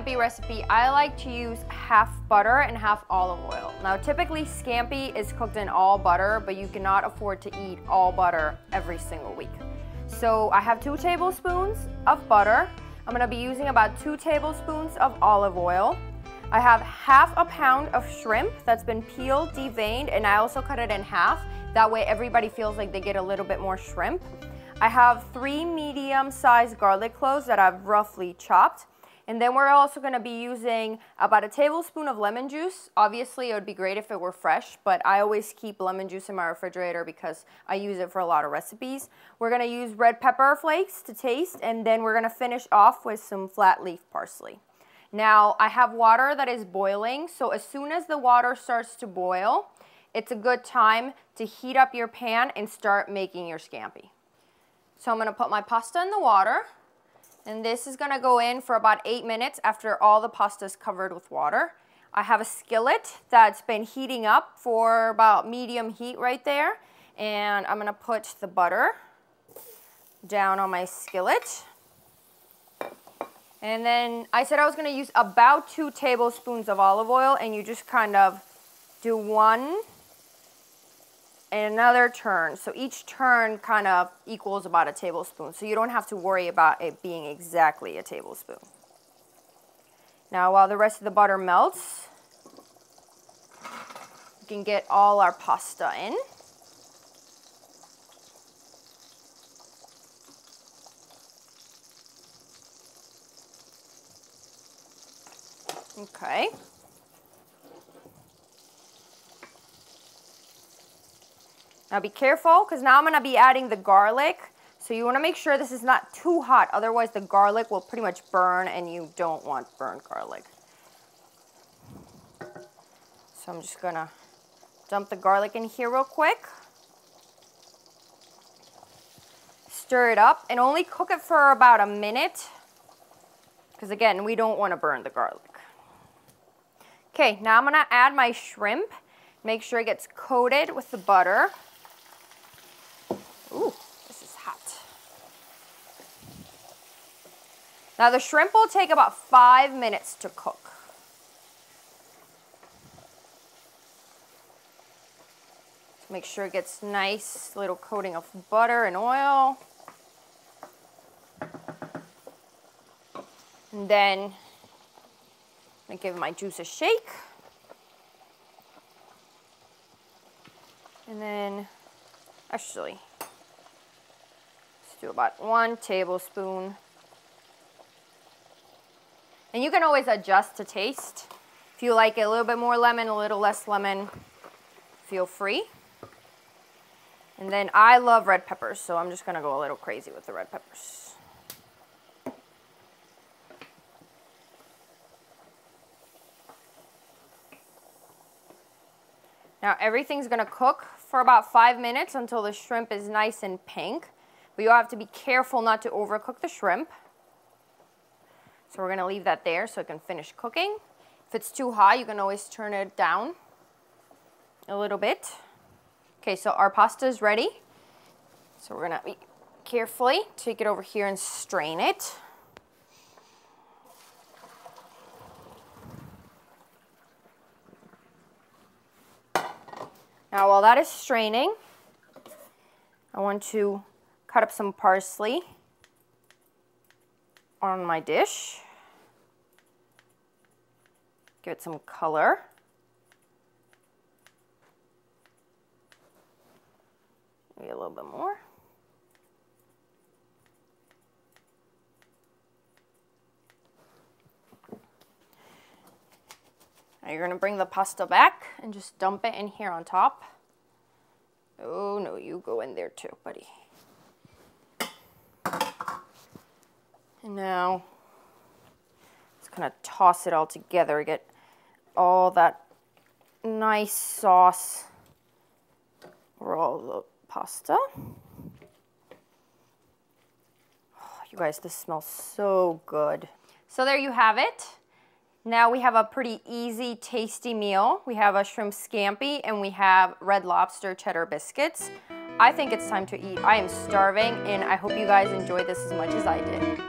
scampi recipe, I like to use half butter and half olive oil. Now typically scampi is cooked in all butter, but you cannot afford to eat all butter every single week. So I have 2 tablespoons of butter. I'm gonna be using about 2 tablespoons of olive oil. I have half a pound of shrimp that's been peeled, deveined, and I also cut it in half. That way everybody feels like they get a little bit more shrimp. I have 3 medium-sized garlic cloves that I've roughly chopped. And then we're also gonna be using about a tablespoon of lemon juice. Obviously, it would be great if it were fresh, but I always keep lemon juice in my refrigerator because I use it for a lot of recipes. We're gonna use red pepper flakes to taste, and then we're gonna finish off with some flat leaf parsley. Now, I have water that is boiling, so as soon as the water starts to boil, it's a good time to heat up your pan and start making your scampi. So I'm gonna put my pasta in the water. And this is gonna go in for about 8 minutes after all the pasta is covered with water. I have a skillet that's been heating up for about medium heat right there. And I'm gonna put the butter down on my skillet. And then I said I was gonna use about 2 tablespoons of olive oil, and you just kind of do one and another turn. So each turn kind of equals about a tablespoon. So you don't have to worry about it being exactly a tablespoon. Now while the rest of the butter melts, we can get all our pasta in. Okay. Now be careful, because now I'm going to be adding the garlic. So you want to make sure this is not too hot, otherwise the garlic will pretty much burn, and you don't want burnt garlic. So I'm just going to dump the garlic in here real quick. Stir it up, and only cook it for about a minute, because again, we don't want to burn the garlic. Okay, now I'm going to add my shrimp. Make sure it gets coated with the butter. Ooh, this is hot. Now the shrimp will take about 5 minutes to cook. So make sure it gets nice little coating of butter and oil. And then I'm gonna give my juice a shake. And then, actually, let's do about 1 tablespoon. And you can always adjust to taste. If you like it a little bit more lemon, a little less lemon, feel free. And then I love red peppers, so I'm just gonna go a little crazy with the red peppers. Now everything's gonna cook for about 5 minutes until the shrimp is nice and pink. But you'll have to be careful not to overcook the shrimp. So we're gonna leave that there so it can finish cooking. If it's too hot, you can always turn it down a little bit. Okay, so our pasta is ready. So we're gonna be carefully take it over here and strain it. Now while that is straining, I want to cut up some parsley on my dish. Give it some color. Maybe a little bit more. Now you're gonna bring the pasta back and just dump it in here on top. Oh no, you go in there too, buddy. And now, just gonna toss it all together, get all that nice sauce over all the pasta. Oh, you guys, this smells so good. So there you have it. Now we have a pretty easy, tasty meal. We have a shrimp scampi and we have Red Lobster cheddar biscuits. I think it's time to eat. I am starving and I hope you guys enjoyed this as much as I did.